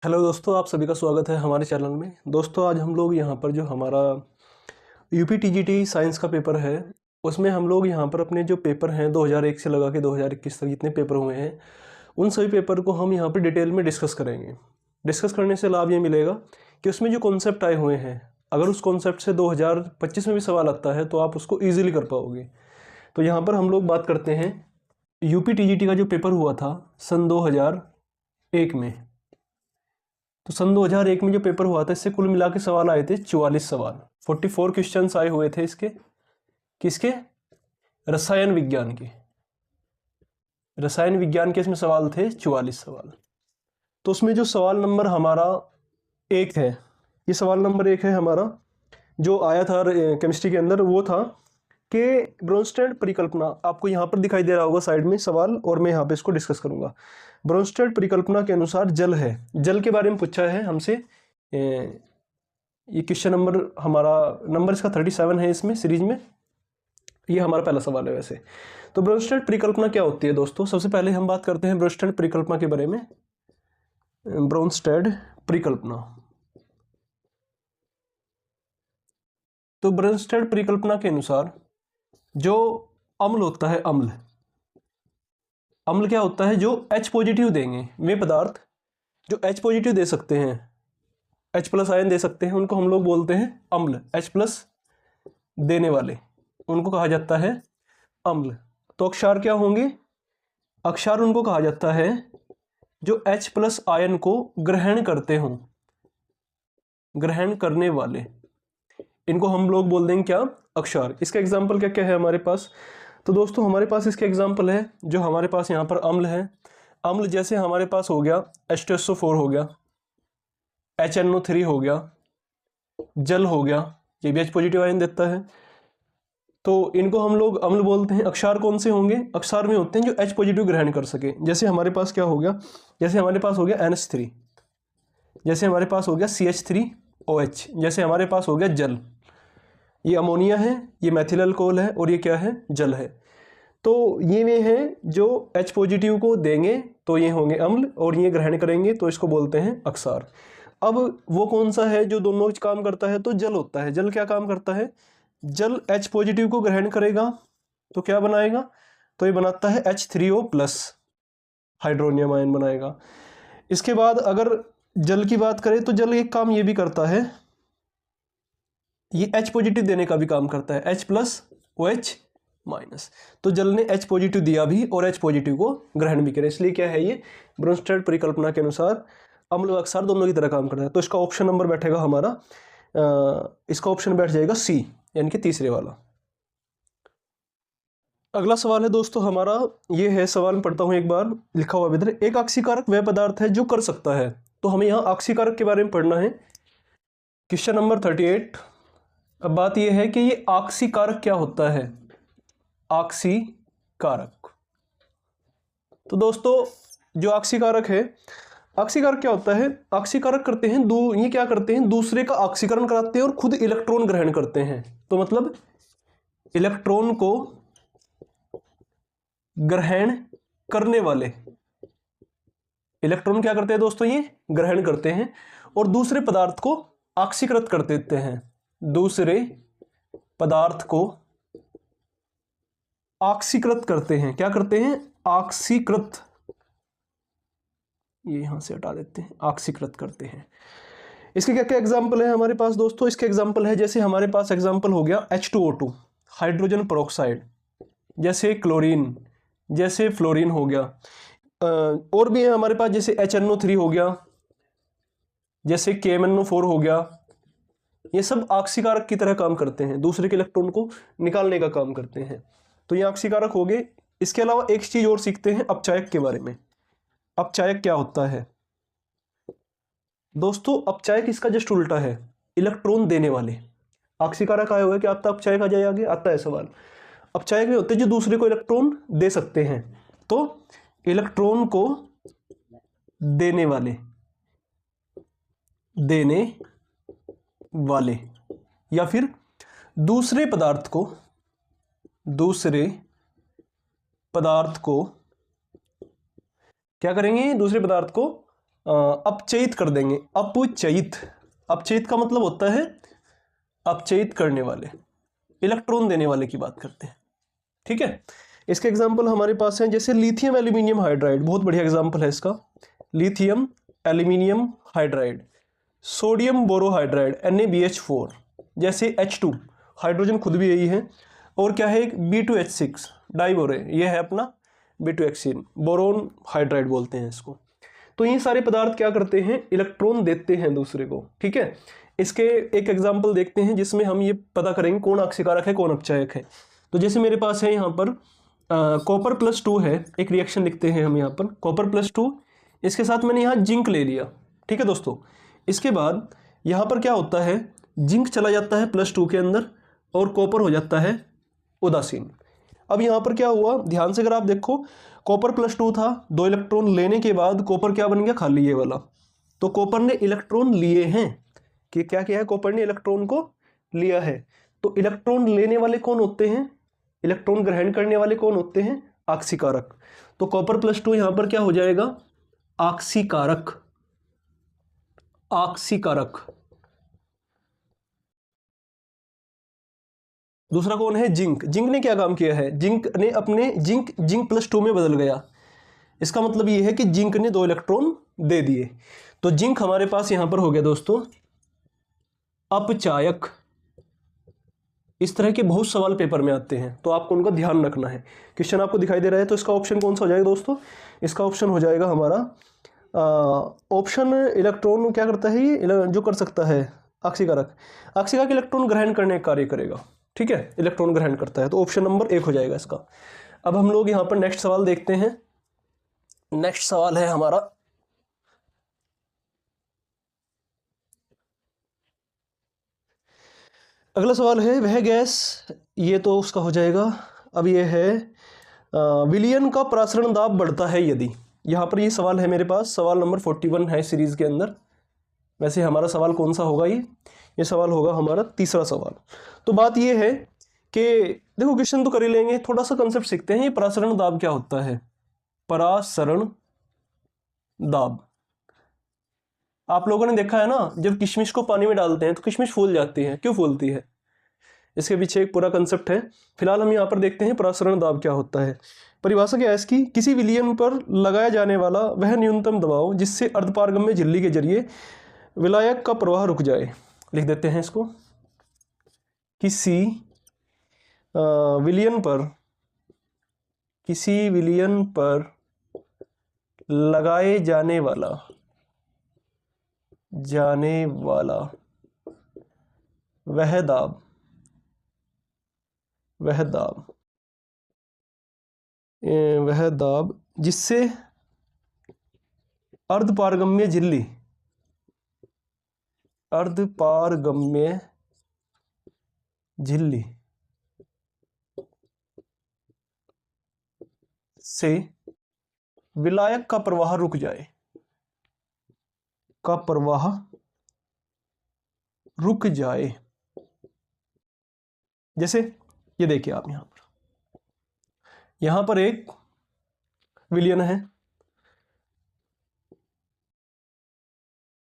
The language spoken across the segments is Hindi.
हेलो दोस्तों, आप सभी का स्वागत है हमारे चैनल में। दोस्तों आज हम लोग यहाँ पर जो हमारा यूपी टीजीटी साइंस का पेपर है उसमें हम लोग यहाँ पर अपने जो पेपर हैं 2001 से लगा के 2021 तक जितने पेपर हुए हैं उन सभी पेपर को हम यहाँ पर डिटेल में डिस्कस करेंगे। डिस्कस करने से लाभ ये मिलेगा कि उसमें जो कॉन्सेप्ट आए हुए हैं, अगर उस कॉन्सेप्ट से 2025 में भी सवाल आता है तो आप उसको ईजिली कर पाओगे। तो यहाँ पर हम लोग बात करते हैं यूपी टीजीटी का जो पेपर हुआ था सन 2001 में। तो सन 2001 में जो पेपर हुआ था इससे कुल मिला के सवाल आए थे 44 सवाल, 44 क्वेश्चंस आए हुए थे इसके। किसके? रसायन विज्ञान के। रसायन विज्ञान के इसमें सवाल थे 44 सवाल। तो उसमें जो सवाल नंबर हमारा 1 है, ये सवाल नंबर 1 है हमारा जो आया था केमिस्ट्री के अंदर, वो था कि ब्रोंस्टेड परिकल्पना। आपको यहाँ पर दिखाई दे रहा होगा साइड में सवाल, और मैं यहाँ पे इसको डिस्कस करूंगा। ब्रोंस्टेड परिकल्पना के अनुसार जल है, जल के बारे में पूछा है हमसे। ये क्वेश्चन नंबर हमारा नंबर इसका 37 है इसमें सीरीज में। ये हमारा पहला सवाल है वैसे। तो ब्रोंस्टेड परिकल्पना क्या होती है दोस्तों? सबसे पहले हम बात करते हैं ब्रोंस्टेड परिकल्पना के बारे में। ब्रोंस्टेड परिकल्पना, तो ब्रोंस्टेड परिकल्पना के अनुसार जो अम्ल होता है, अम्ल क्या होता है? जो H पॉजिटिव देंगे वे पदार्थ जो H पॉजिटिव दे सकते हैं, H प्लस आयन दे सकते हैं, उनको हम लोग बोलते हैं अम्ल। H प्लस देने वाले उनको कहा जाता है अम्ल। तो अक्षार क्या होंगे? अक्षार उनको कहा जाता है जो H प्लस आयन को ग्रहण करते हों, ग्रहण करने वाले, इनको हम लोग बोल देंगे क्या? अक्षार। इसका एग्जाम्पल क्या क्या है हमारे पास? तो दोस्तों हमारे पास इसके एग्जाम्पल है जो हमारे पास यहाँ पर अम्ल है। अम्ल जैसे हमारे पास हो गया H2SO4 हो गया, HNO3 हो गया, जल हो गया, ये भी H पॉजिटिव आयन देता है। तो इनको हम लोग अम्ल बोलते हैं। अक्षार कौन से होंगे? अक्षार में होते हैं जो H पॉजिटिव ग्रहण कर सके। जैसे हमारे पास क्या हो गया? जैसे हमारे पास हो गया NH3, जैसे हमारे पास हो गया CH3OH, जैसे हमारे पास हो गया जल। ये अमोनिया है, ये मैथिल अल्कोहल है, और ये क्या है? जल है। तो ये वे हैं जो H पॉजिटिव को देंगे तो ये होंगे अम्ल, और ये ग्रहण करेंगे तो इसको बोलते हैं अक्षार। अब वो कौन सा है जो दोनों काम करता है? तो जल होता है। जल क्या काम करता है? जल H पॉजिटिव को ग्रहण करेगा तो क्या बनाएगा? तो ये बनाता है H3O+ हाइड्रोनियम आयन बनाएगा। इसके बाद अगर जल की बात करें तो जल एक काम ये भी करता है, ये H पॉजिटिव देने का भी काम करता है, H+OH-। तो जल ने H पॉजिटिव दिया भी और H पॉजिटिव को ग्रहण भी करे, इसलिए क्या है? ये ब्रोंस्टेड परिकल्पना के अनुसार अम्ल व अक्षार दोनों की तरह काम करता है। तो इसका ऑप्शन नंबर बैठेगा हमारा, इसका ऑप्शन बैठ जाएगा C, यानी कि तीसरे वाला। अगला सवाल है दोस्तों हमारा, ये है सवाल मैं पढ़ता हूँ एक बार, लिखा हुआ इधर। एक ऑक्सीकारक वह पदार्थ है जो कर सकता है। तो हमें यहाँ ऑक्सीकारक के बारे में पढ़ना है। Question number 38। अब बात यह है कि ये ऑक्सीकारक क्या होता है? ऑक्सीकारक, तो दोस्तों जो ऑक्सीकारक है, ऑक्सीकारक क्या होता है? ऑक्सीकारक करते हैं ये क्या करते हैं? दूसरे का ऑक्सीकरण कराते हैं और खुद इलेक्ट्रॉन ग्रहण करते हैं। तो मतलब इलेक्ट्रॉन को ग्रहण करने वाले, इलेक्ट्रॉन क्या करते हैं दोस्तों? ये ग्रहण करते हैं और दूसरे पदार्थ को ऑक्सीकृत कर देते हैं। दूसरे पदार्थ को ऑक्सीकृत करते हैं। क्या करते हैं? ऑक्सीकृत, ये यहां से हटा देते हैं, ऑक्सीकृत करते हैं। इसके क्या क्या एग्जाम्पल है हमारे पास दोस्तों? इसके एग्जाम्पल है, जैसे हमारे पास एग्जाम्पल हो गया H2O2 हाइड्रोजन पेरोक्साइड, जैसे क्लोरीन, जैसे फ्लोरीन हो गया। और भी है हमारे पास, जैसे HNO3 हो गया, जैसे KMNO4 हो गया। ये सब ऑक्सीकारक की तरह काम करते हैं, दूसरे के इलेक्ट्रॉन को निकालने का काम करते हैं। तो ये ऑक्सीकारक हो गए। इसके अलावा एक चीज और सीखते हैं अपचायक के बारे में। अपचायक क्या होता है दोस्तों? अपचायक इसका जस्ट उल्टा है, इलेक्ट्रॉन देने वाले। ऑक्सीकारक आया हुआ है कि आता अपचायक आ जाए, आगे आता है सवाल। अपचायक में होते हैं जो दूसरे को इलेक्ट्रॉन दे सकते हैं। तो इलेक्ट्रॉन को देने वाले, देने वाले, या फिर दूसरे पदार्थ को, दूसरे पदार्थ को क्या करेंगे? दूसरे पदार्थ को अपचयित कर देंगे। अपचयित, अपचयित का मतलब होता है अपचयित करने वाले, इलेक्ट्रॉन देने वाले की बात करते हैं। ठीक है, इसके एग्जाम्पल हमारे पास हैं जैसे लिथियम एल्यूमिनियम हाइड्राइड, बहुत बढ़िया एग्जाम्पल है इसका, lithium aluminium hydride, sodium borohydride NaBH4, जैसे H2 हाइड्रोजन खुद भी यही है, और क्या है एक B2H6 डाइबोरे, ये है अपना B2H6 बोरोन हाइड्राइड बोलते हैं इसको। तो ये सारे पदार्थ क्या करते हैं, इलेक्ट्रॉन देते हैं दूसरे को। ठीक है, इसके एक एग्जाम्पल देखते हैं जिसमें हम ये पता करेंगे कौन अक्षयकारक है कौन अपचायक है। तो जैसे मेरे पास है यहाँ पर कॉपर +2 है, एक रिएक्शन लिखते हैं हम यहाँ पर कॉपर +2, इसके साथ मैंने यहाँ जिंक ले लिया। ठीक है दोस्तों, इसके बाद यहाँ पर क्या होता है, जिंक चला जाता है +2 के अंदर और कॉपर हो जाता है उदासीन। अब यहाँ पर क्या हुआ, ध्यान से अगर आप देखो, कॉपर +2 था, 2 इलेक्ट्रॉन लेने के बाद कॉपर क्या बन गया, खाली ये वाला। तो कॉपर ने इलेक्ट्रॉन लिए हैं, कि क्या किया है, कॉपर ने इलेक्ट्रॉन को लिया है। तो इलेक्ट्रॉन लेने वाले कौन होते हैं, इलेक्ट्रॉन ग्रहण करने वाले कौन होते हैं, आक्सीकारक। तो कॉपर +2 यहाँ पर क्या हो जाएगा, आक्सीकारक, आक्सीकारक। दूसरा कौन है, जिंक। जिंक ने क्या काम किया है, जिंक ने अपने जिंक +2 में बदल गया। इसका मतलब ये है कि जिंक ने 2 इलेक्ट्रॉन दे दिए। तो जिंक हमारे पास यहां पर हो गया दोस्तों अपचायक। इस तरह के बहुत सवाल पेपर में आते हैं, तो आपको उनका ध्यान रखना है। क्वेश्चन आपको दिखाई दे रहा है, तो इसका ऑप्शन कौन सा हो जाएगा दोस्तों, इसका ऑप्शन हो जाएगा हमारा ऑप्शन, इलेक्ट्रॉन क्या करता है ये, जो कर सकता है आक्सीकारक। आक्सीकारक इलेक्ट्रॉन ग्रहण करने का कार्य करेगा। ठीक है, इलेक्ट्रॉन ग्रहण करता है, तो ऑप्शन नंबर 1 हो जाएगा इसका। अब हम लोग यहाँ पर नेक्स्ट सवाल देखते हैं। नेक्स्ट सवाल है हमारा, अगला सवाल है वह गैस, ये तो उसका हो जाएगा। अब ये है विलयन का प्रसारण दाब बढ़ता है यदि, यहाँ पर ये सवाल है मेरे पास, सवाल नंबर 41 है सीरीज के अंदर। वैसे हमारा सवाल कौन सा होगा, ये सवाल होगा हमारा तीसरा सवाल। तो बात ये है कि देखो क्वेश्चन तो कर ही लेंगे, थोड़ा सा कंसेप्ट सीखते हैं। ये प्रसारण दाब क्या होता है, प्रसारण दाब। आप लोगों ने देखा है ना, जब किशमिश को पानी में डालते हैं तो किशमिश फूल जाती है, क्यों फूलती है, इसके पीछे एक पूरा कंसेप्ट है। फिलहाल हम यहाँ पर देखते हैं प्रसारण दाब क्या होता है। परिभाषा क्या है इसकी, किसी विलयन पर लगाया जाने वाला वह न्यूनतम दबाव जिससे अर्धपारगम्य झिल्ली के जरिए विलायक का प्रवाह रुक जाए। लिख देते हैं इसको, किसी विलयन पर लगाए जाने वाला वह दाब जिससे अर्धपारगम्य झिल्ली से विलायक का प्रवाह रुक जाए, जैसे ये देखिए आप यहां पर एक विलयन है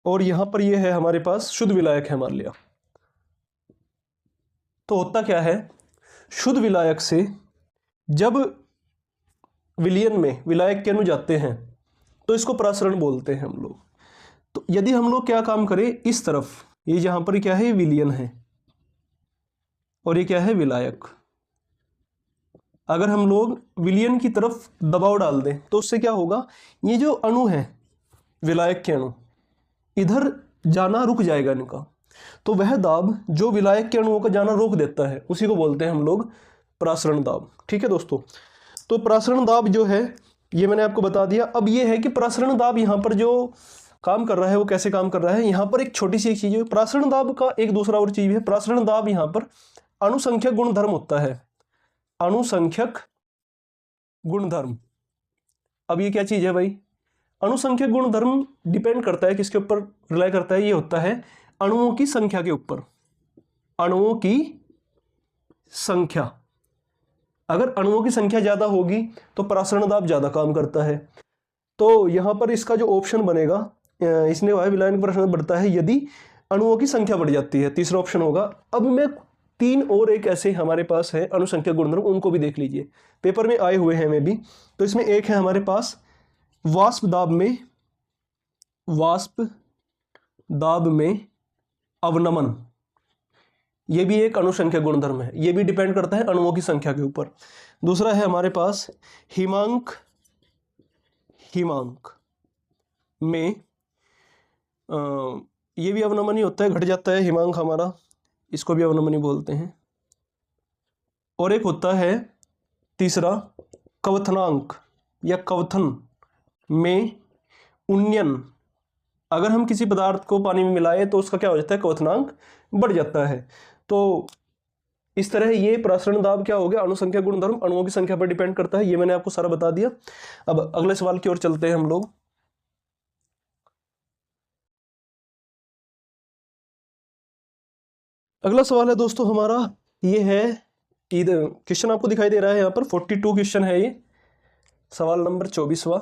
और यहां पर ये है हमारे पास शुद्ध विलायक है मान लिया। तो होता क्या है, शुद्ध विलायक से जब विलयन में विलायक के अणु जाते हैं तो इसको प्रसारण बोलते हैं हम लोग। तो यदि हम लोग क्या काम करें, इस तरफ ये जहां पर क्या है विलयन है और ये क्या है विलायक, अगर हम लोग विलयन की तरफ दबाव डाल दें तो उससे क्या होगा, ये जो अणु है विलायक के अणु इधर जाना रुक जाएगा इनका। तो वह दाब जो विलायक के अणुओं का जाना रोक देता है उसी को बोलते हैं हम लोग प्रसारण दाब। ठीक है दोस्तों, तो प्रसारण दाब जो है ये मैंने आपको बता दिया। अब ये है कि प्रसारण दाब यहाँ पर जो काम कर रहा है वो कैसे काम कर रहा है। यहाँ पर एक छोटी सी एक चीज है, प्रसारण दाब का एक दूसरा और चीज है। प्रसारण दाब यहाँ पर अणुसंख्यक गुणधर्म होता है, अणुसंख्यक गुणधर्म। अब ये क्या चीज है भाई, अणुसंख्यक गुणधर्म डिपेंड करता है किसके ऊपर रिलाई करता है, ये होता है अणुओं की संख्या के ऊपर। अणुओं की संख्या, अगर अणुओं की संख्या ज्यादा होगी तो प्रसारण दाब ज्यादा काम करता है। तो यहां पर इसका जो ऑप्शन बनेगा इसने वायु विलायन का प्रश्न बढ़ता है यदि अणुओं की संख्या बढ़ जाती है, तीसरा ऑप्शन होगा। अब मैं 3 और एक ऐसे हमारे पास है अणुसंख्या गुणधर्म, उनको भी देख लीजिए, पेपर में आए हुए हैं में भी। तो इसमें एक है हमारे पास वाष्प दाब में अवनमन, ये भी एक अणुसंख्या गुणधर्म है, ये भी डिपेंड करता है अणुओं की संख्या के ऊपर। दूसरा है हमारे पास हिमांक में ये भी अवनमन ही होता है, घट जाता है हिमांक हमारा, इसको भी अवनमनी बोलते हैं। और एक होता है तीसरा कवथनांक या कवथन में उन्नयन, अगर हम किसी पदार्थ को पानी में मिलाएं तो उसका क्या हो जाता है, कवथनांक बढ़ जाता है। तो इस तरह ये प्रसरण दाब क्या हो गया, अणुसंख्या गुणधर्म अणुओं की संख्या पर डिपेंड करता है, ये मैंने आपको सारा बता दिया। अब अगले सवाल की ओर चलते हैं हम लोग। अगला सवाल है दोस्तों हमारा, ये है इधर क्वेश्चन आपको दिखाई दे रहा है यहाँ पर 42 क्वेश्चन है ये, सवाल नंबर 24वां।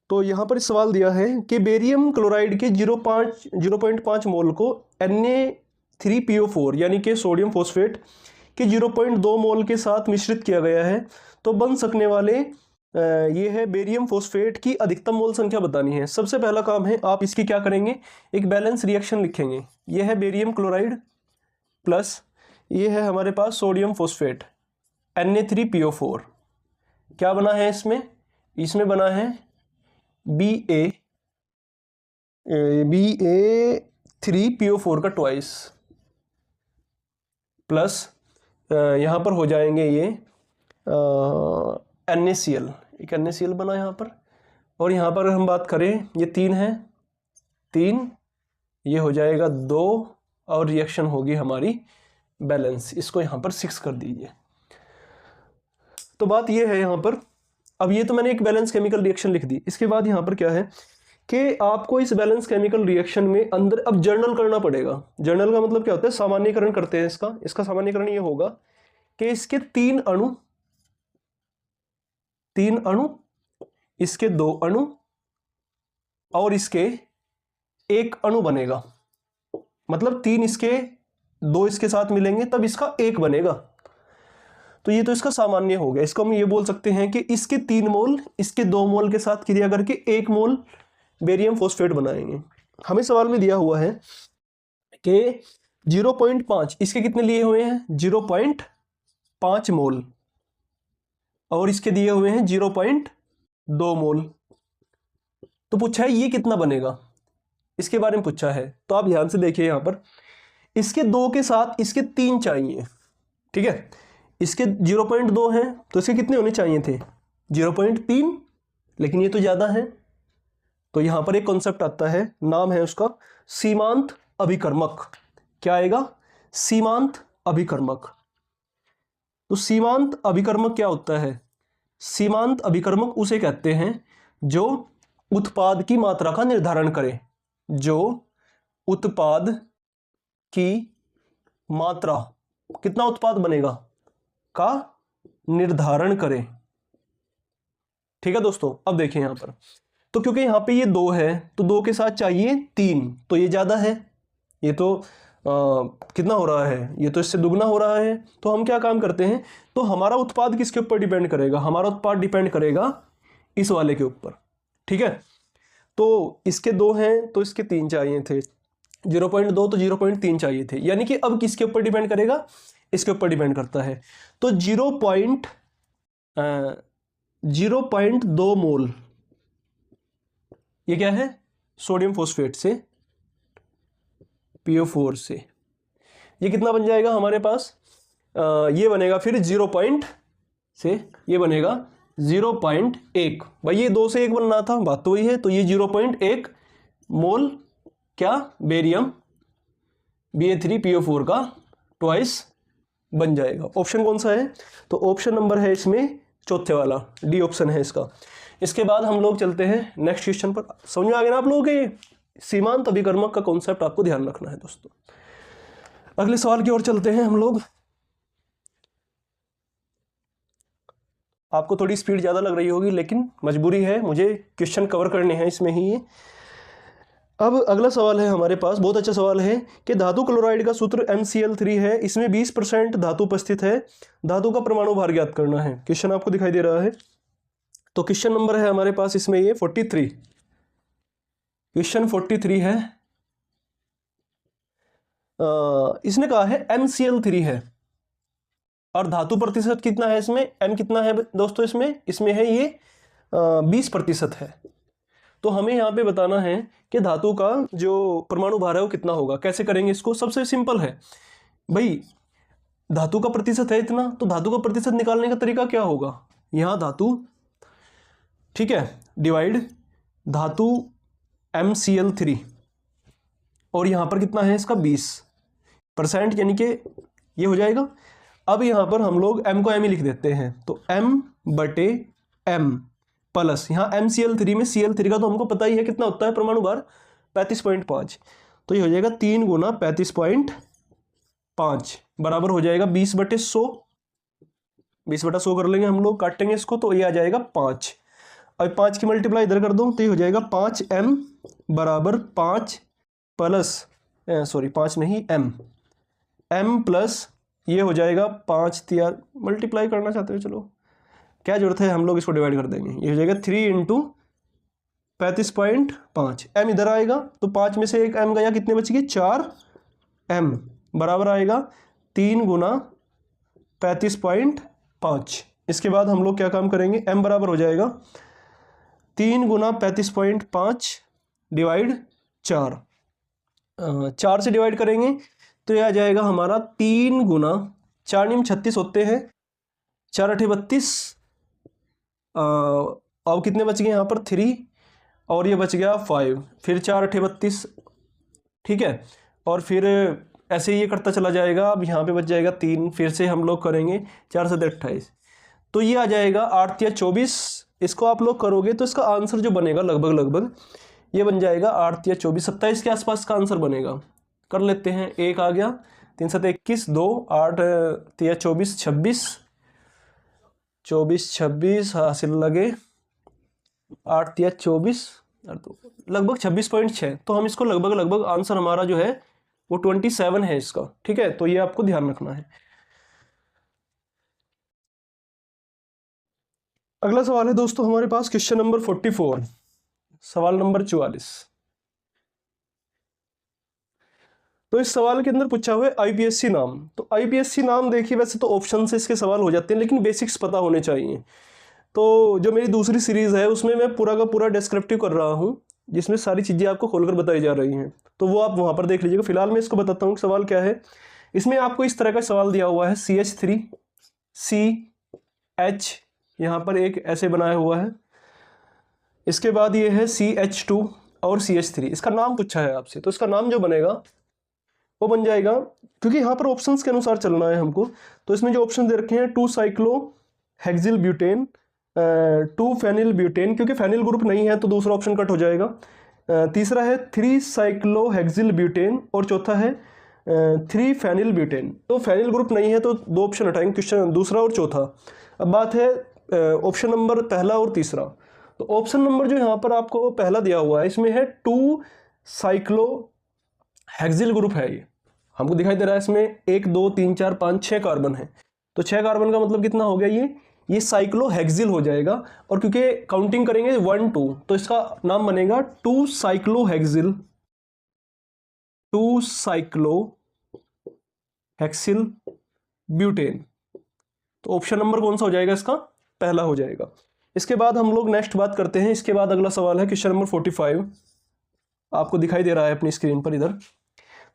तो यहाँ पर सवाल दिया है कि बेरियम क्लोराइड के 0.5 मोल को Na3PO4 यानी कि सोडियम फॉस्फेट के 0.2 मोल के साथ मिश्रित किया गया है, तो बन सकने वाले ये है बेरियम फॉस्फेट की अधिकतम मोल संख्या बतानी है। सबसे पहला काम है आप इसकी क्या करेंगे, एक बैलेंस रिएक्शन लिखेंगे। ये है बेरियम क्लोराइड प्लस ये है हमारे पास सोडियम फॉस्फेट Na3PO4, क्या बना है इसमें बना है Ba3PO4 का ट्वाइस, प्लस यहाँ पर हो जाएंगे ये NaCl, एक NaCl बना यहाँ पर। और यहाँ पर हम बात करें ये 3 है, 3 ये हो जाएगा 2 और रिएक्शन होगी हमारी बैलेंस, इसको यहाँ पर 6 कर दीजिए। तो बात ये है यहाँ पर, अब ये तो मैंने एक बैलेंस केमिकल रिएक्शन लिख दी। इसके बाद यहाँ पर क्या है कि आपको इस बैलेंस केमिकल रिएक्शन में अंदर अब जर्नल करना पड़ेगा। जर्नल का मतलब क्या होता है, सामान्यीकरण करते हैं इसका सामान्यीकरण ये होगा कि इसके 3 अणु, इसके 2 अणु और इसके 1 अणु बनेगा। मतलब 3 इसके 2 इसके साथ मिलेंगे तब इसका 1 बनेगा। तो ये तो इसका सामान्य हो गया। इसको हम ये बोल सकते हैं कि इसके 3 मोल इसके 2 मोल के साथ क्रिया करके 1 मोल बेरियम फॉस्फेट बनाएंगे। हमें सवाल में दिया हुआ है कि 0.5 इसके कितने लिए हुए हैं, 0.5 मोल, और इसके दिए हुए हैं 0.2 मोल। तो पूछा है ये कितना बनेगा, इसके बारे में पूछा है। तो आप ध्यान से देखिए यहाँ पर, इसके 2 के साथ इसके 3 चाहिए, ठीक है। इसके 0.2 है तो इसके कितने होने चाहिए थे, 0.3, लेकिन ये तो ज़्यादा है। तो यहाँ पर एक कॉन्सेप्ट आता है, नाम है उसका सीमांत अभिकर्मक। क्या आएगा, सीमांत अभिकर्मक। तो सीमांत अभिकर्मक क्या होता है, सीमांत अभिकर्मक उसे कहते हैं जो उत्पाद की मात्रा का निर्धारण करे, जो उत्पाद की मात्रा, कितना उत्पाद बनेगा का निर्धारण करे। ठीक है दोस्तों। अब देखें यहां पर, तो क्योंकि यहां पे ये 2 है तो 2 के साथ चाहिए 3, तो ये ज्यादा है, ये तो कितना हो रहा है, ये तो इससे दुगना हो रहा है। तो हम क्या काम करते हैं, तो हमारा उत्पाद किसके ऊपर डिपेंड करेगा, हमारा उत्पाद डिपेंड करेगा इस वाले के ऊपर, ठीक है। तो इसके 2 हैं तो इसके 3 चाहिए थे, 0.2 तो 0.3 चाहिए थे, यानी कि अब किसके ऊपर डिपेंड करेगा, इसके ऊपर डिपेंड करता है। तो 0.2 मोल ये क्या है, सोडियम फॉस्फेट से PO4 से, ये कितना बन जाएगा हमारे पास, ये बनेगा फिर 0 से ये बनेगा 0.1। भाई ये 2 से 1 बनना था, बात तो वही है। तो ये 0.1 मोल क्या, बेरियम Ba3PO4 का ट्वाइस बन जाएगा। ऑप्शन कौन सा है, तो ऑप्शन नंबर है इसमें चौथे वाला, डी ऑप्शन है इसका। इसके बाद हम लोग चलते हैं नेक्स्ट क्वेश्चन पर। समझ में आ गया ना आप लोगों के, सीमांत अभिकर्मक का कॉन्सेप्ट आपको ध्यान रखना है दोस्तों। अगले सवाल की ओर चलते हैं हम लोग। आपको थोड़ी स्पीड ज़्यादा लग रही होगी, लेकिन मजबूरी है, मुझे क्वेश्चन कवर करने हैं इसमें ही ये। अब अगला सवाल है हमारे पास, बहुत अच्छा सवाल है कि धातु क्लोराइड का सूत्र MCl3 है, इसमें 20% धातु उपस्थित है, धातु का परमाणु भार ज्ञात करना है। क्वेश्चन आपको दिखाई दे रहा है। तो क्वेश्चन नंबर है हमारे पास इसमें ये 43, क्वेश्चन 43 है। इसने कहा है MCl3 है और धातु प्रतिशत कितना है इसमें, M कितना है दोस्तों इसमें है ये 20% है। तो हमें यहाँ पे बताना है कि धातु का जो परमाणु भार है वो कितना होगा। कैसे करेंगे इसको, सबसे सिंपल है भाई, धातु का प्रतिशत है इतना, तो धातु का प्रतिशत निकालने का तरीका क्या होगा, यहाँ धातु, ठीक है, डिवाइड धातु MCl3 और यहाँ पर कितना है इसका 20%, यानी कि ये हो जाएगा। अब यहाँ पर हम लोग M को M ही लिख देते हैं, तो M/M प्लस यहाँ MCl3 में Cl3 का तो हमको पता ही है कितना होता है परमाणु भार, 35.5, तो ये हो जाएगा 3 गुना 35.5 बराबर हो जाएगा 20/100, 20/100 कर लेंगे हम लोग, काटेंगे इसको तो ये आ जाएगा 5। अब 5 की मल्टीप्लाई इधर कर दो तो ये हो जाएगा 5M बराबर 5 प्लस 5 नहीं M प्लस ये हो जाएगा 5 यार मल्टीप्लाई करना चाहते हो, चलो क्या जरूरत है, हम लोग इसको डिवाइड कर देंगे। ये हो जाएगा 3 × 35.5, M इधर आएगा तो 5 में से एक M गया, कितने बच गए 4M बराबर आएगा 3 गुना 35.5। इसके बाद हम लोग क्या काम करेंगे, M बराबर हो जाएगा 3 गुना 35.5 डिवाइड 4, 4 से डिवाइड करेंगे तो यह आ जाएगा हमारा 3 गुना 4 × 36 होते हैं, 4 × 8 = 32, अब कितने बच गए यहाँ पर 3 और ये बच गया 5, फिर 4 × 8 = 32, ठीक है, और फिर ऐसे ही ये करता चला जाएगा। अब यहाँ पे बच जाएगा 3, फिर से हम लोग करेंगे 4 × 7 = 28, तो ये आ जाएगा 8 × 24। इसको आप लोग करोगे तो इसका आंसर जो बनेगा लगभग ये बन जाएगा 8 × 24 27 के आसपास का आंसर बनेगा। कर लेते हैं, 1 आ गया, 3 × 7 = 21, 2 8 × 24 26 हासिल लगे, 8 × 24 लगभग 26.6, तो हम इसको लगभग आंसर हमारा जो है वो 27 है इसका, ठीक है, तो ये आपको ध्यान रखना है। अगला सवाल है दोस्तों हमारे पास क्वेश्चन नंबर 44, सवाल नंबर 44। तो इस सवाल के अंदर पूछा हुआ है IPSC नाम। तो IPSC नाम देखिए, वैसे तो ऑप्शन से इसके सवाल हो जाते हैं, लेकिन बेसिक्स पता होने चाहिए। तो जो मेरी दूसरी सीरीज़ है उसमें मैं पूरा का पूरा डिस्क्रिप्टिव कर रहा हूँ, जिसमें सारी चीज़ें आपको खोलकर बताई जा रही हैं, तो वो आप वहाँ पर देख लीजिएगा। फिलहाल मैं इसको बताता हूँ सवाल क्या है। इसमें आपको इस तरह का सवाल दिया हुआ है, CH3 CH यहाँ पर एक ऐसे बनाया हुआ है, इसके बाद ये है CH2 और CH3, इसका नाम पूछा है आपसे, तो इसका नाम जो बनेगा वो बन जाएगा, क्योंकि यहाँ पर ऑप्शंस के अनुसार चलना है हमको, तो इसमें जो ऑप्शन दे रखे हैं 2-साइक्लोहेक्सिलब्यूटेन, 2-फेनिलब्यूटेन, क्योंकि फेनिल ग्रुप नहीं है तो दूसरा ऑप्शन कट हो जाएगा, तीसरा है 3-साइक्लोहेक्सिलब्यूटेन और चौथा है 3-फेनिलब्यूटेन। तो फेनिल ग्रुप नहीं है तो 2 ऑप्शन हटाएंगे, क्वेश्चन दूसरा और चौथा। अब बात है ऑप्शन नंबर पहला और तीसरा। तो ऑप्शन नंबर जो यहाँ पर आपको पहला दिया हुआ है इसमें है 2-साइक्लोहेक्सिल ग्रुप है, ये हमको दिखाई दे रहा है। इसमें 1 2 3 4 5 6 कार्बन है, तो 6 कार्बन का मतलब कितना हो गया, ये साइक्लोहेक्सिल हो जाएगा। और क्योंकि काउंटिंग करेंगे 1 2, तो इसका नाम बनेगा 2-साइक्लोहेक्सिल, 2-साइक्लोहेक्सिलब्यूटेन। तो ऑप्शन नंबर कौन सा हो जाएगा, इसका पहला हो जाएगा। इसके बाद हम लोग नेक्स्ट बात करते हैं। इसके बाद अगला सवाल है क्वेश्चन नंबर 45, आपको दिखाई दे रहा है अपनी स्क्रीन पर इधर।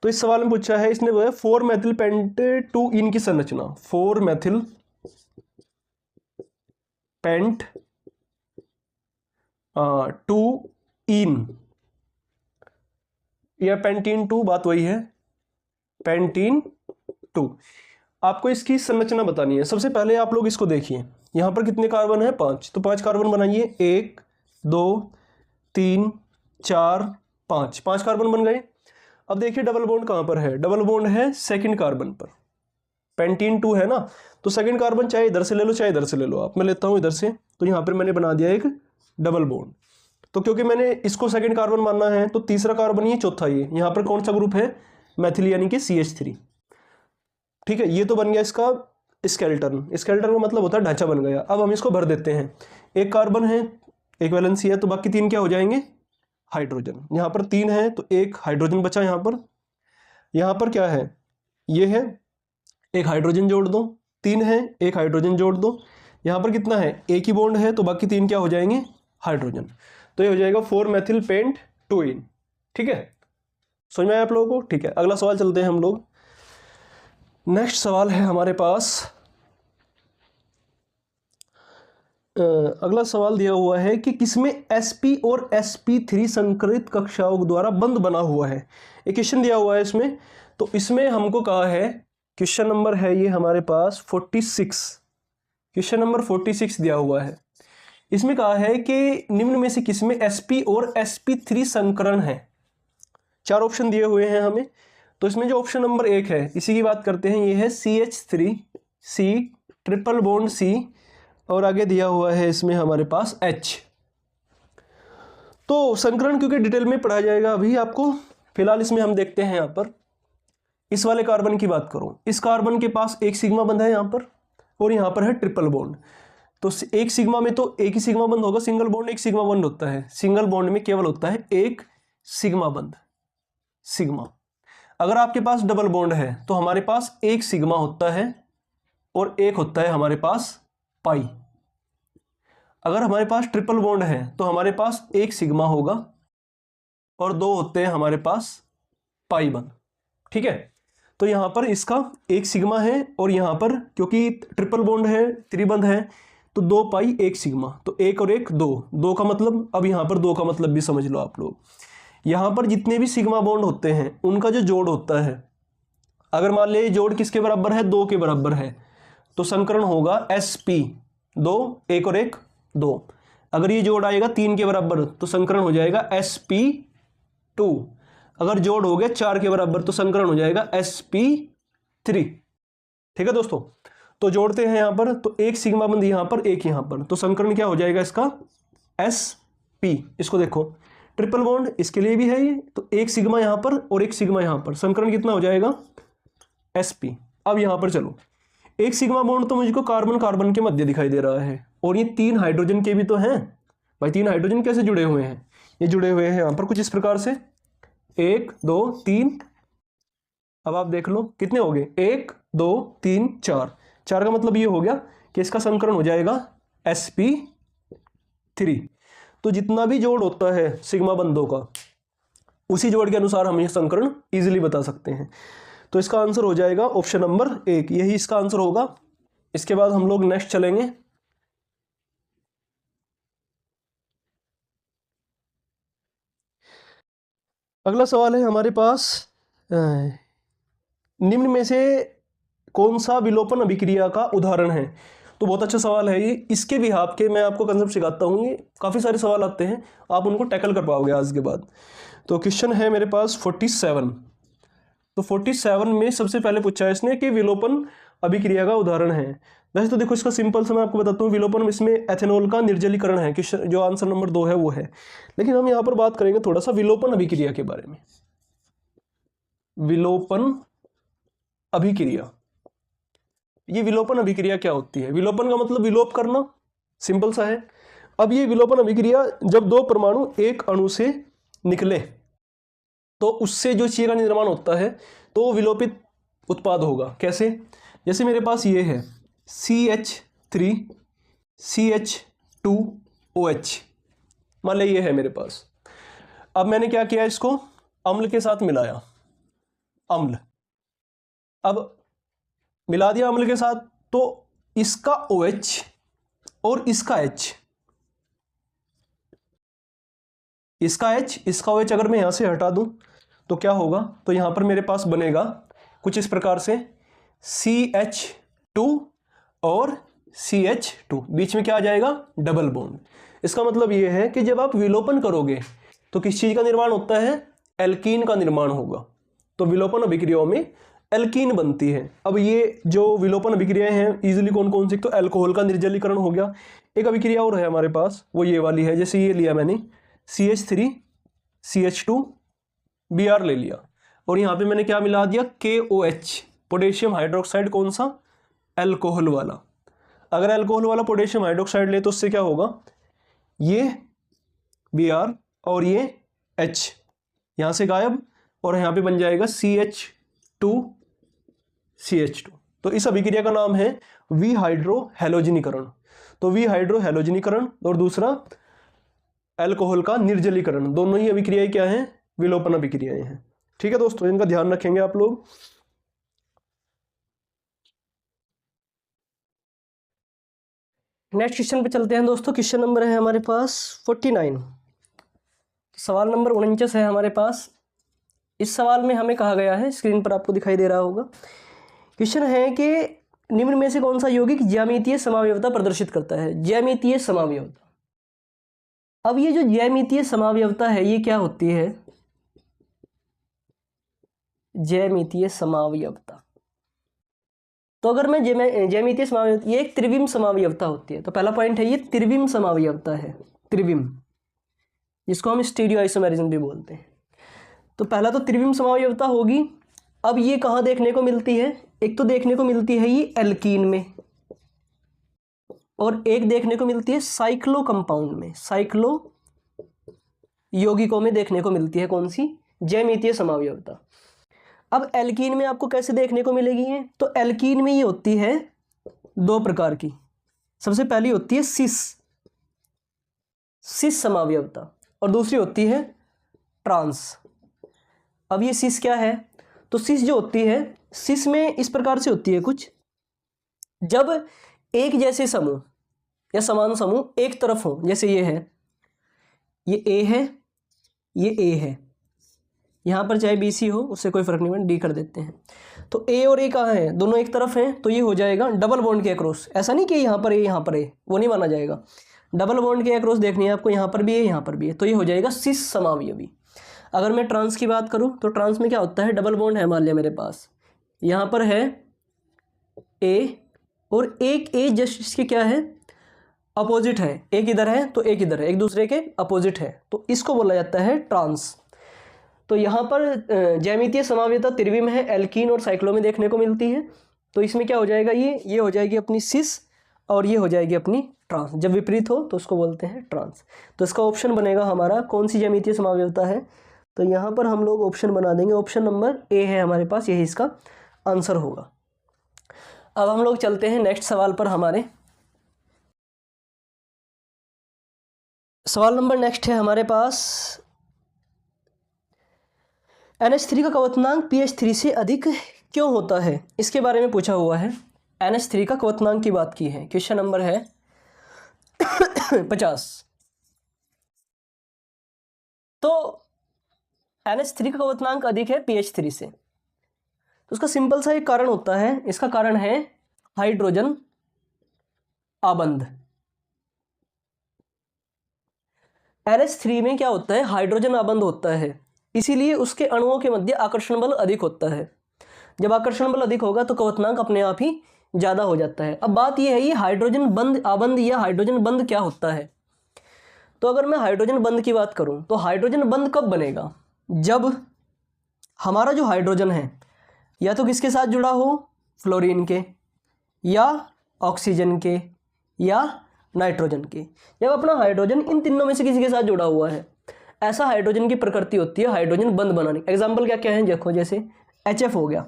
तो इस सवाल में पूछा है, इसने वो है 4-मेथिल पेंट-2-इन की संरचना, 4-मेथिल पेंट-2-इन या पेंटीन-2, बात वही है, पेंटीन-2। आपको इसकी संरचना बतानी है। सबसे पहले आप लोग इसको देखिए, यहाँ पर कितने कार्बन है, 5, तो 5 कार्बन बनाइए, 1 2 3 4 5, 5 कार्बन बन गए। अब देखिए डबल बॉन्ड कहाँ पर है, डबल बॉन्ड है सेकंड कार्बन पर, पेंटीन 2 है ना, तो सेकंड कार्बन चाहे इधर से ले लो चाहे इधर से ले लो आप। मैं लेता हूँ इधर से, तो यहाँ पर मैंने बना दिया एक डबल बॉन्ड। तो क्योंकि मैंने इसको सेकंड कार्बन मानना है तो तीसरा कार्बन ये, चौथा ये, यहाँ पर कौन सा ग्रुप है, मैथिल यानी कि CH3। ठीक है, ये तो बन गया इसका स्केलेटन। स्केलेटन का मतलब होता है ढांचा बन गया। अब हम इसको भर देते हैं। एक कार्बन है, एक वैलेंसी है, तो बाकी 3 क्या हो जाएंगे, हाइड्रोजन। यहाँ पर 3 है तो एक हाइड्रोजन बचा। यहाँ पर क्या है, ये है, एक हाइड्रोजन जोड़ दो। 3 है, एक हाइड्रोजन जोड़ दो। यहाँ पर कितना है, एक ही बॉन्ड है, तो बाकी 3 क्या हो जाएंगे, हाइड्रोजन। तो ये हो जाएगा 4-मेथिल पेंट 2इन। ठीक है, समझ में आया आप लोगों को। ठीक है, अगला सवाल चलते हैं हम लोग। नेक्स्ट सवाल है हमारे पास, अगला सवाल दिया हुआ है कि किसमें sp और sp3 संकरित कक्षाओं द्वारा बंद बना हुआ है। एक क्वेश्चन दिया हुआ है इसमें। तो इसमें हमको कहा है, क्वेश्चन नंबर है ये हमारे पास 46, क्वेश्चन नंबर 46 दिया हुआ है। इसमें कहा है कि निम्न में से किसमें sp और sp3 संकरण है। 4 ऑप्शन दिए हुए हैं हमें। तो इसमें जो ऑप्शन नंबर 1 है इसी की बात करते हैं। ये है CH3, C triple bond C, और आगे दिया हुआ है इसमें हमारे पास H। तो संकरण क्योंकि डिटेल में पढ़ाया जाएगा अभी आपको, फिलहाल इसमें हम देखते हैं। यहाँ पर इस वाले कार्बन की बात करूं, इस कार्बन के पास एक सिग्मा बंध है यहाँ पर, और यहाँ पर है ट्रिपल बॉन्ड। तो एक सिग्मा में तो एक ही सिग्मा बंध होगा, सिंगल बॉन्ड एक सिग्मा बंध होता है। सिंगल बॉन्ड में केवल होता है एक सिग्मा बंध, सिग्मा। अगर आपके पास डबल बॉन्ड है तो हमारे पास एक सिग्मा होता है और एक होता है हमारे पास पाई। अगर हमारे पास ट्रिपल बॉन्ड है तो हमारे पास एक सिग्मा होगा और 2 होते हैं हमारे पास पाई बंध। ठीक है, तो यहाँ पर इसका एक सिग्मा है और यहाँ पर क्योंकि ट्रिपल बॉन्ड है, त्रिबंध है, तो 2 पाई 1 सिग्मा, तो 1 और 1 2, 2 का मतलब, अब यहाँ पर 2 का मतलब भी समझ लो आप लोग। यहाँ पर जितने भी सिग्मा बॉन्ड होते हैं उनका जो जोड़ होता है, अगर मान लीजिए जोड़ किसके बराबर है, 2 के बराबर है, तो संकरण होगा sp 2, 1 और 1 2। अगर ये जोड़ आएगा 3 के बराबर तो संकरण हो जाएगा sp2। अगर जोड़ हो गया 4 के बराबर तो संकरण हो जाएगा sp3। ठीक है दोस्तों, तो जोड़ते हैं यहाँ पर, तो एक सिग्मा बंध यहाँ पर, एक यहाँ पर, तो संकरण क्या हो जाएगा इसका, sp। इसको देखो, ट्रिपल बॉन्ड इसके लिए भी है ये, तो एक सिग्मा यहाँ पर और एक सिग्मा यहाँ पर, संकरण कितना हो जाएगा, sp। अब यहाँ पर चलो, एक सिग्मा बॉन्ड तो मुझको कार्बन कार्बन के मध्य दिखाई दे रहा है, और ये 3 हाइड्रोजन के भी तो हैं भाई। 3 हाइड्रोजन कैसे जुड़े हुए हैं, ये जुड़े हुए हैं यहाँ पर कुछ इस प्रकार से, 1 2 3। अब आप देख लो कितने हो गए, 1 2 3 4। 4 का मतलब ये हो गया कि इसका संकरण हो जाएगा sp3। तो जितना भी जोड़ होता है सिग्मा बंधों का, उसी जोड़ के अनुसार हम ये संकरण इजीली बता सकते हैं। तो इसका आंसर हो जाएगा ऑप्शन नंबर 1, यही इसका आंसर होगा। इसके बाद हम लोग नेक्स्ट चलेंगे। अगला सवाल है हमारे पास, निम्न में से कौन सा विलोपन अभिक्रिया का उदाहरण है। तो बहुत अच्छा सवाल है ये। इसके भी के मैं आपको कंसेप्ट सिखाता हूँ। ये काफ़ी सारे सवाल आते हैं, आप उनको टैकल कर पाओगे आज के बाद। तो क्वेश्चन है मेरे पास 47। तो 47 में सबसे पहले पूछा है इसने कि विलोपन अभिक्रिया का उदाहरण है। वैसे तो देखो इसका सिंपल से मैं आपको बताता हूँ, विलोपन इसमें एथेनॉल का निर्जलीकरण है, क्वेश्चन जो आंसर नंबर 2 है वो है। लेकिन हम यहाँ पर बात करेंगे थोड़ा सा विलोपन अभिक्रिया के बारे में। विलोपन अभिक्रिया, ये विलोपन अभिक्रिया क्या होती है। विलोपन का मतलब विलोप करना, सिंपल सा है। अब ये विलोपन अभिक्रिया जब 2 परमाणु एक अणु से निकले तो उससे जो चीज का निर्माण होता है तो वो विलोपित उत्पाद होगा। कैसे, जैसे मेरे पास ये है CH3 CH2OH, मान लीजिए ये है मेरे पास। अब मैंने क्या किया, इसको अम्ल के साथ मिलाया, अम्ल। अब मिला दिया अम्ल के साथ, तो इसका OH और इसका H, इसका H इसका OH अगर मैं यहां से हटा दूं तो क्या होगा, तो यहां पर मेरे पास बनेगा कुछ इस प्रकार से CH2 और CH2, बीच में क्या आ जाएगा, डबल बॉन्ड। इसका मतलब यह है कि जब आप विलोपन करोगे तो किस चीज का निर्माण होता है, एल्कीन का निर्माण होगा। तो विलोपन अभिक्रियाओं में एल्कीन बनती है। अब ये जो विलोपन अभिक्रियाएं हैं इजीली कौन कौन सी, तो अल्कोहल का निर्जलीकरण हो गया। एक अभिक्रिया और है हमारे पास, वो ये वाली है, जैसे ये लिया मैंने CH3 CH2 Br ले लिया, और यहाँ पे मैंने क्या मिला दिया, KOH, पोटेशियम हाइड्रोक्साइड, कौन सा, अल्कोहल वाला। अगर अल्कोहल वाला पोटेशियम हाइड्रोक्साइड ले तो उससे क्या होगा, ये Br और ये H यहाँ से गायब, और यहाँ पे बन जाएगा CH2CH2। तो इस अभिक्रिया का नाम है विहाइड्रोहैलोजनीकरण। तो विहाइड्रोहैलोजनीकरण और दूसरा अल्कोहल का निर्जलीकरण, दोनों ही अभिक्रियाएं क्या हैं, विलोपन अभिक्रियाएं हैं। ठीक है दोस्तों, इनका ध्यान रखेंगे आप लोग। नेक्स्ट क्वेश्चन पे चलते हैं दोस्तों। क्वेश्चन नंबर है हमारे पास 49, सवाल नंबर 49 है हमारे पास। इस सवाल में हमें कहा गया है, स्क्रीन पर आपको दिखाई दे रहा होगा, क्वेश्चन है कि निम्न में से कौन सा यौगिक ज्यामितीय समावयवता प्रदर्शित करता है। ज्यामितीय समावयवता, अब ये जो ज्यामितीय समावयवता है ये क्या होती है, ज्यामितीय समावयवता। तो अगर मैं ज्यामितीय समावयवता, ये एक त्रिविम समावयवता होती है। तो पहला पॉइंट है ये त्रिविम समावयवता है, त्रिविम, जिसको हम स्टीरियो आइसोमेरिज्म भी बोलते हैं। तो पहला तो त्रिविम समावयवता होगी। अब ये कहाँ देखने को मिलती है, एक तो देखने को मिलती है ये एल्कीन में, और एक देखने को मिलती है साइक्लो कंपाउंड में, साइक्लो यौगिकों में देखने को मिलती है कौन सी, ज्यामितीय समावयवता। अब एल्कीन में आपको कैसे देखने को मिलेगी ये, तो एल्कीन में ये होती है दो प्रकार की। सबसे पहली होती है सिस समावयवता, और दूसरी होती है ट्रांस। अब ये सिस क्या है, तो सिस जो होती है, सिस में इस प्रकार से होती है कुछ, जब एक जैसे समूह या समान समूह एक तरफ हो, जैसे ये है, ये ए है, ये ए है, यहाँ पर चाहे BC हो उससे कोई फर्क नहीं पड़ता, D कर देते हैं। तो A और A कहाँ है, दोनों एक तरफ हैं, तो ये हो जाएगा डबल बॉन्ड के अक्रॉस। ऐसा नहीं कि यहाँ पर A यहाँ पर A, वो नहीं माना जाएगा। डबल बॉन्ड के अक्रॉस देखनी है आपको, यहाँ पर भी है यहाँ पर भी है, तो ये हो जाएगा सिस समावयवी। अगर मैं ट्रांस की बात करूँ तो ट्रांस में क्या होता है, डबल बॉन्ड है मान लिया मेरे पास, यहाँ पर है A और एक A जस्ट इसके क्या है, अपोजिट है, एक इधर है तो एक इधर है, एक दूसरे के अपोजिट है, तो इसको बोला जाता है ट्रांस। तो यहाँ पर ज्यामितीय समावयवता त्रिविम है, एल्कीन और साइक्लो में देखने को मिलती है। तो इसमें क्या हो जाएगा, ये हो जाएगी अपनी सिस और ये हो जाएगी अपनी ट्रांस। जब विपरीत हो तो उसको बोलते हैं ट्रांस। तो इसका ऑप्शन बनेगा हमारा, कौन सी ज्यामितीय समावयवता है, तो यहाँ पर हम लोग ऑप्शन बना देंगे, ऑप्शन नंबर A है हमारे पास, यही इसका आंसर होगा। अब हम लोग चलते हैं नेक्स्ट सवाल पर। हमारे सवाल नंबर नेक्स्ट है हमारे पास, NH3 का क्वथनांक pH3 से अधिक क्यों होता है, इसके बारे में पूछा हुआ है। NH3 का क्वथनांक की बात की है, क्वेश्चन नंबर है 50। तो NH3 का क्वथनांक अधिक है pH3 से, तो उसका सिंपल सा एक कारण होता है, इसका कारण है हाइड्रोजन आबंध। NH3 में क्या होता है, हाइड्रोजन आबंध होता है, इसीलिए उसके अणुओं के मध्य आकर्षण बल अधिक होता है। जब आकर्षण बल अधिक होगा तो क्वथनांक अपने आप ही ज़्यादा हो जाता है। अब बात यह है, ये हाइड्रोजन बंध आबंध या हाइड्रोजन बंध क्या होता है। तो अगर मैं हाइड्रोजन बंध की बात करूं तो हाइड्रोजन बंध कब बनेगा, जब हमारा जो हाइड्रोजन है या तो किसके साथ जुड़ा हो, फ्लोरीन के या ऑक्सीजन के या नाइट्रोजन के। जब अपना हाइड्रोजन इन तीनों में से किसी के साथ जुड़ा हुआ है, ऐसा हाइड्रोजन की प्रकृति होती है हाइड्रोजन बंध बनाने। एग्जाम्पल क्या क्या है, देखो जैसे HF हो गया,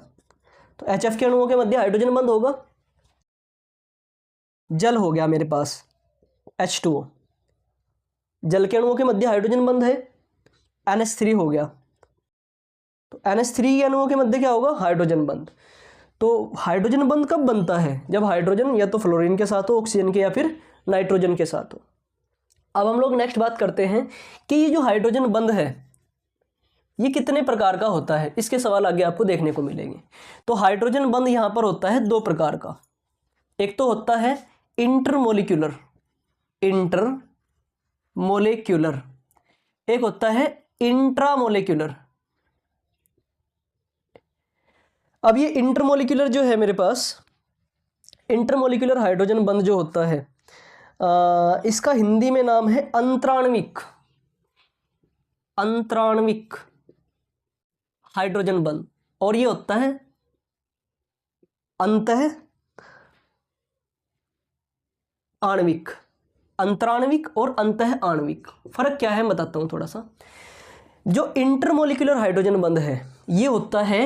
तो HF के अणुओं के मध्य हाइड्रोजन बंध होगा। जल हो गया मेरे पास H2O, जल के अणुओं के मध्य हाइड्रोजन बंध है। NH3 हो गया, तो NH3 के अणुओं के मध्य क्या होगा, हाइड्रोजन बंध। तो हाइड्रोजन बंध कब बनता है, जब हाइड्रोजन या तो फ्लोरीन के साथ हो, ऑक्सीजन के या फिर नाइट्रोजन के साथ हो। अब हम लोग नेक्स्ट बात करते हैं कि ये जो हाइड्रोजन बंध है ये कितने प्रकार का होता है, इसके सवाल आगे आपको देखने को मिलेंगे। तो हाइड्रोजन बंध यहाँ पर होता है दो प्रकार का, एक तो होता है इंटरमोलिक्यूलर, इंटरमोलिक्यूलर, एक होता है इंट्रामोलिक्यूलर। अब ये इंटरमोलिकुलर जो है मेरे पास, इंटरमोलिकुलर हाइड्रोजन बंध जो होता है इसका हिंदी में नाम है अंतराण्विक, अंतराण्विक हाइड्रोजन बंध। और ये होता है अंतः आणविक, अंतराण्विक और अंतः आणविक। फर्क क्या है बताता हूं थोड़ा सा। जो इंटरमोलिकुलर हाइड्रोजन बंध है ये होता है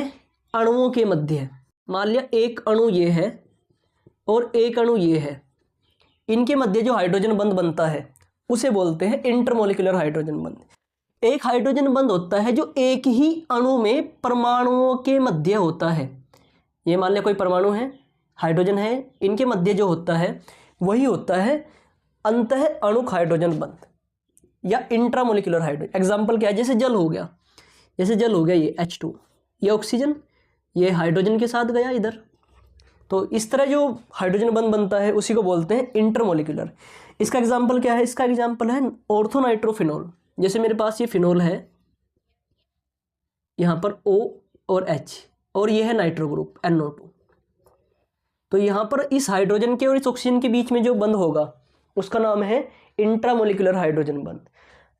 अणुओं के मध्य। मान लिया एक अणु ये है और एक अणु ये है, इनके मध्य जो हाइड्रोजन बंध बनता है उसे बोलते हैं इंटरमोलिकुलर हाइड्रोजन बंध। एक हाइड्रोजन बंध होता है जो एक ही अणु में परमाणुओं के मध्य होता है। ये मान लिया कोई परमाणु है, हाइड्रोजन है, इनके मध्य जो होता है वही होता है अंतः अणुक हाइड्रोजन बंध या इंट्रामोलिकुलर हाइड्रोजन। एग्जाम्पल क्या है, जैसे जल हो गया, जैसे जल हो गया ये H2, ये ऑक्सीजन, ये हाइड्रोजन के साथ गया इधर, तो इस तरह जो हाइड्रोजन बंध बनता है उसी को बोलते हैं इंटरमोलिकुलर। इसका एग्जाम्पल क्या है, इसका एग्जाम्पल है ऑर्थोनाइट्रोफिनॉल। जैसे मेरे पास ये फिनॉल है, यहाँ पर O और H और ये है नाइट्रो ग्रुप NO2। तो यहाँ पर इस हाइड्रोजन के और इस ऑक्सीजन के बीच में जो बंध होगा उसका नाम है इंट्रामोलिकुलर हाइड्रोजन बंध,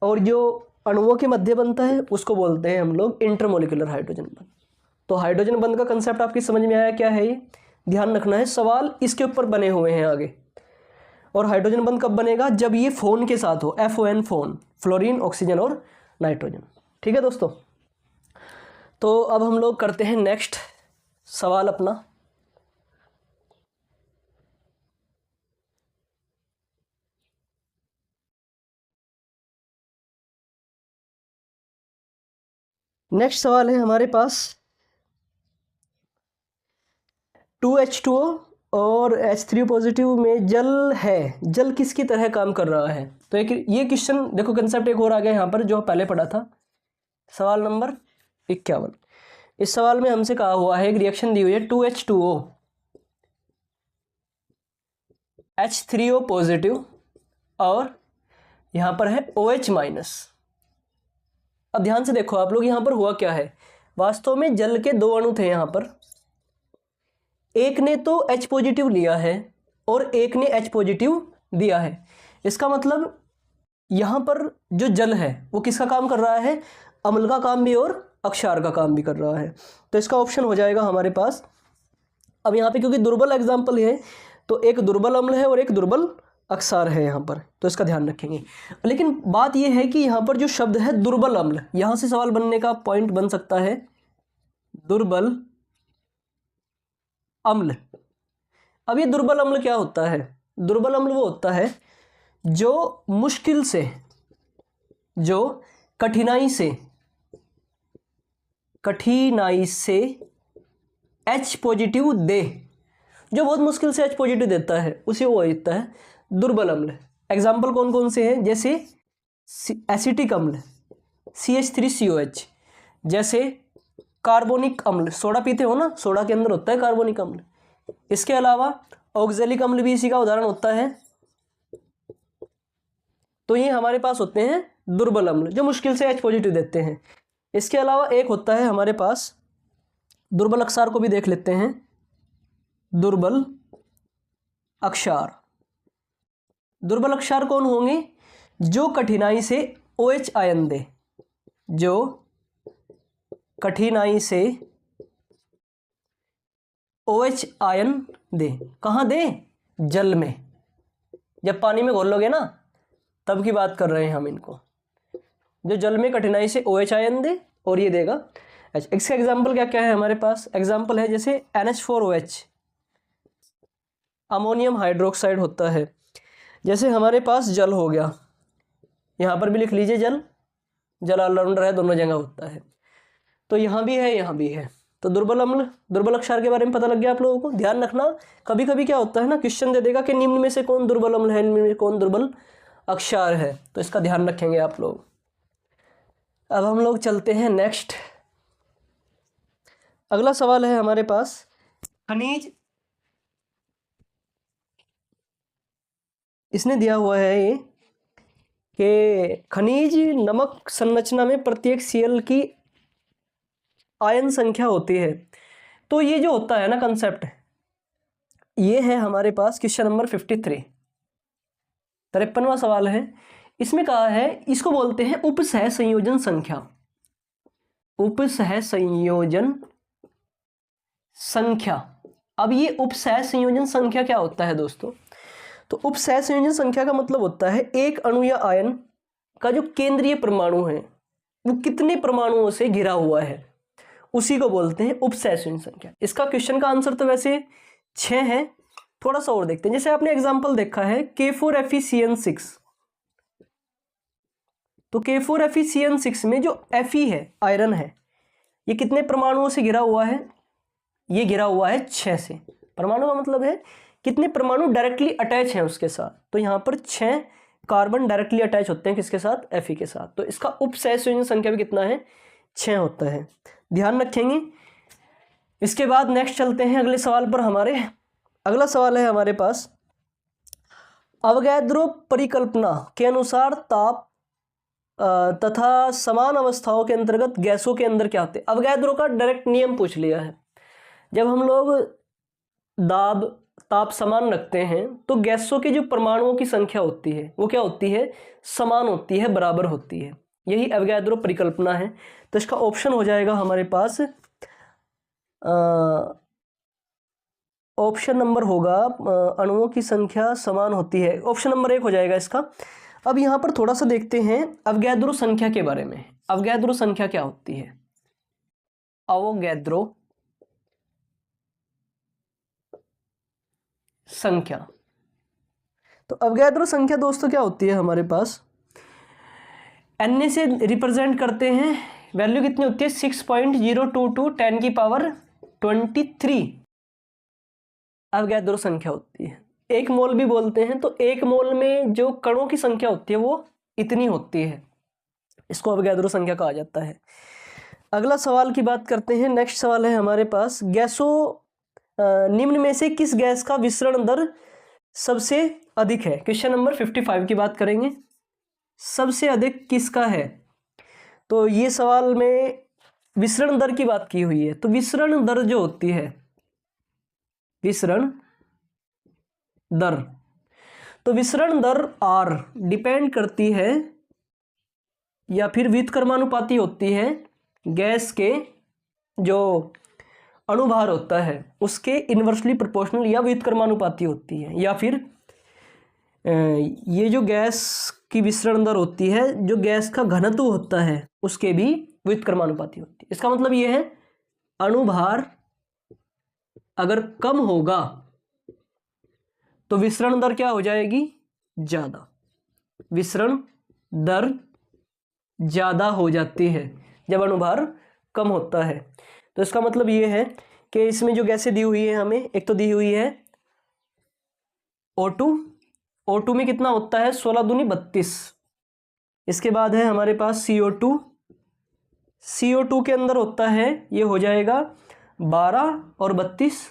और जो अणुओं के मध्य बनता है उसको बोलते हैं हम लोग इंटरमोलिकुलर हाइड्रोजन बंध। तो हाइड्रोजन बंध का कंसेप्ट आपकी समझ में आया क्या है, ये ध्यान रखना है, सवाल इसके ऊपर बने हुए हैं आगे। और हाइड्रोजन बंध कब बनेगा, जब ये फोन के साथ हो, FON फोन, फ्लोरीन, ऑक्सीजन और नाइट्रोजन। ठीक है दोस्तों, तो अब हम लोग करते हैं नेक्स्ट सवाल अपना। नेक्स्ट सवाल है हमारे पास 2H2O और H3 पॉजिटिव में जल है, जल किसकी तरह काम कर रहा है। तो एक ये क्वेश्चन देखो, कंसेप्ट एक और आ गया यहाँ पर जो पहले पढ़ा था, सवाल नंबर 51। इस सवाल में हमसे कहा हुआ है, एक रिएक्शन दी हुई है 2H2O H3O पॉजिटिव और यहाँ पर है OH माइनस। अब ध्यान से देखो आप लोग, यहाँ पर हुआ क्या है, वास्तव में जल के दो अणु थे यहाँ पर, एक ने तो H पॉजिटिव लिया है और एक ने H पॉजिटिव दिया है। इसका मतलब यहाँ पर जो जल है वो किसका काम कर रहा है, अम्ल का काम भी और अक्षार का काम भी कर रहा है। तो इसका ऑप्शन हो जाएगा हमारे पास। अब यहाँ पे क्योंकि दुर्बल एग्जाम्पल है तो एक दुर्बल अम्ल है और एक दुर्बल अक्षार है यहाँ पर, तो इसका ध्यान रखेंगे। लेकिन बात यह है कि यहाँ पर जो शब्द है दुर्बल अम्ल, यहाँ से सवाल बनने का पॉइंट बन सकता है दुर्बल अम्ल। अब ये दुर्बल अम्ल क्या होता है, दुर्बल अम्ल वो होता है जो मुश्किल से, जो कठिनाई से H पॉजिटिव दे, जो बहुत मुश्किल से H पॉजिटिव देता है उसे वो देता है दुर्बल अम्ल। एग्जाम्पल कौन कौन से हैं, जैसे एसिटिक अम्ल CH3COH, जैसे कार्बोनिक अम्ल, सोडा पीते हो ना, सोडा के अंदर होता है कार्बोनिक अम्ल। इसके अलावा ऑक्जेलिक अम्ल भी इसी का उदाहरण होता है। तो ये हमारे पास होते हैं दुर्बल अम्ल जो मुश्किल से H पॉजिटिव देते हैं। इसके अलावा एक होता है हमारे पास दुर्बल अक्षार, को भी देख लेते हैं, दुर्बल अक्षार। दुर्बल अक्षार कौन होंगे, जो कठिनाई से OH आयन दे, जो कठिनाई से OH आयन दे। कहाँ दे, जल में, जब पानी में घोलोगे ना तब की बात कर रहे हैं हम इनको, जो जल में कठिनाई से OH आयन दे और ये देगा H। इसका एग्जाम्पल क्या क्या है हमारे पास, एग्जाम्पल है जैसे NH4OH, अमोनियम हाइड्रोक्साइड होता है। जैसे हमारे पास जल हो गया, यहाँ पर भी लिख लीजिए जल, जल ऑलराउंडर है, दोनों जगह होता है, तो यहाँ भी है यहाँ भी है। तो दुर्बल अम्ल, दुर्बल अक्षार के बारे में पता लग गया आप लोगों को। ध्यान रखना, कभी कभी क्या होता है ना, क्वेश्चन दे देगा कि निम्न में से कौन दुर्बल अम्ल है, निम्न में कौन दुर्बल अक्षार है, तो इसका ध्यान रखेंगे आप लोग। अब हम लोग चलते हैं नेक्स्ट। अगला सवाल है हमारे पास, खनिज, इसने दिया हुआ है ये कि खनिज नमक संरचना में प्रत्येक Cl की आयन संख्या होती है। तो ये जो होता है ना कंसेप्ट, ये है हमारे पास क्वेश्चन नंबर 53, 53वां सवाल है। इसमें कहा है, इसको बोलते हैं उपसह संयोजन संख्या। उपसह संयोजन संख्या। अब ये उपसह संयोजन संख्या क्या होता है दोस्तों? तो उपसह संयोजन संख्या का मतलब होता है एक अणु या आयन का जो केंद्रीय परमाणु है वो कितने परमाणुओं से घिरा हुआ है, उसी को बोलते हैं उपसह संयोजन संख्या। इसका क्वेश्चन का आंसर तो वैसे 6 है, थोड़ा सा और देखते हैं। जैसे आपने एग्जांपल देखा है K4FeCN6, तो K4FeCN6 में जो Fe है, आयरन है, ये कितने परमाणुओं से घिरा हुआ है? ये घिरा हुआ है 6 से। परमाणु का मतलब है कितने परमाणु डायरेक्टली अटैच हैं उसके साथ, तो यहाँ पर 6 कार्बन डायरेक्टली अटैच होते हैं किसके साथ? Fe के साथ। तो इसका उपसह संयोजन संख्या भी कितना है? 6 होता है, ध्यान रखेंगे। इसके बाद नेक्स्ट चलते हैं अगले सवाल पर। हमारे अगला सवाल है हमारे पास, अवगैद्रो परिकल्पना के अनुसार ताप तथा समान अवस्थाओं के अंतर्गत गैसों के अंदर क्या होते हैं? अवगैद्रो का डायरेक्ट नियम पूछ लिया है। जब हम लोग ताप समान रखते हैं तो गैसों के जो परमाणुओं की संख्या होती है वो क्या होती है? समान होती है, बराबर होती है। यही अवगैद्रो परिकल्पना है। तो इसका ऑप्शन हो जाएगा हमारे पास, ऑप्शन नंबर होगा अणुओं की संख्या समान होती है, ऑप्शन नंबर 1 हो जाएगा इसका। अब यहाँ पर थोड़ा सा देखते हैं अवगैद्रो संख्या के बारे में। अवगैद्रो संख्या क्या होती है? अवोगैद्रो संख्या। तो अवगैद्रो संख्या दोस्तों क्या होती है हमारे पास? Na से रिप्रेजेंट करते हैं, वैल्यू कितनी होती है? 6.022 10 की पावर 23 अवगैद्रो संख्या होती है। 1 मोल भी बोलते हैं। तो 1 मोल में जो कणों की संख्या होती है वो इतनी होती है, इसको अवगैद्रो संख्या कहा जाता है। अगला सवाल की बात करते हैं। नेक्स्ट सवाल है हमारे पास, गैसों निम्न में से किस गैस का विसरण दर सबसे अधिक है? क्वेश्चन नंबर 55 की बात करेंगे। सबसे अधिक किसका है? तो ये सवाल में विसरण दर की बात की हुई है। तो विसरण दर जो होती है, विसरण दर, तो विसरण दर R डिपेंड करती है या फिर व्युत्क्रमानुपाती होती है गैस के जो अणुभार होता है उसके इन्वर्सली प्रोपोर्शनल या व्युत्क्रमानुपाती होती है, या फिर ये जो गैस की विसरण दर होती है, जो गैस का घनत्व होता है उसके भी व्युत्क्रमानुपाती होती है। इसका मतलब ये है अणुभार अगर कम होगा तो विसरण दर क्या हो जाएगी? ज़्यादा। विसरण दर ज़्यादा हो जाती है जब अणुभार कम होता है। तो इसका मतलब ये है कि इसमें जो गैसें दी हुई है हमें, एक तो दी हुई है O2, O2 में कितना होता है? 16 दूनी 32। इसके बाद है हमारे पास CO2, CO2 के अंदर होता है, ये हो जाएगा 12 और 32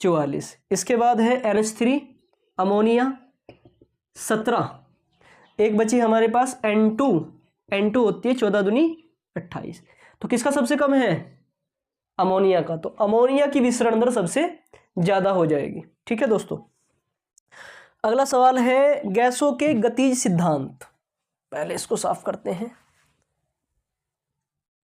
44। इसके बाद है NH3 अमोनिया 17। एक बची हमारे पास N2, N2 होती है 14 दूनी 28। तो किसका सबसे कम है? अमोनिया का। तो अमोनिया की विसरण दर सबसे ज़्यादा हो जाएगी। ठीक है दोस्तों। अगला सवाल है गैसों के गतिज सिद्धांत। पहले इसको साफ करते हैं।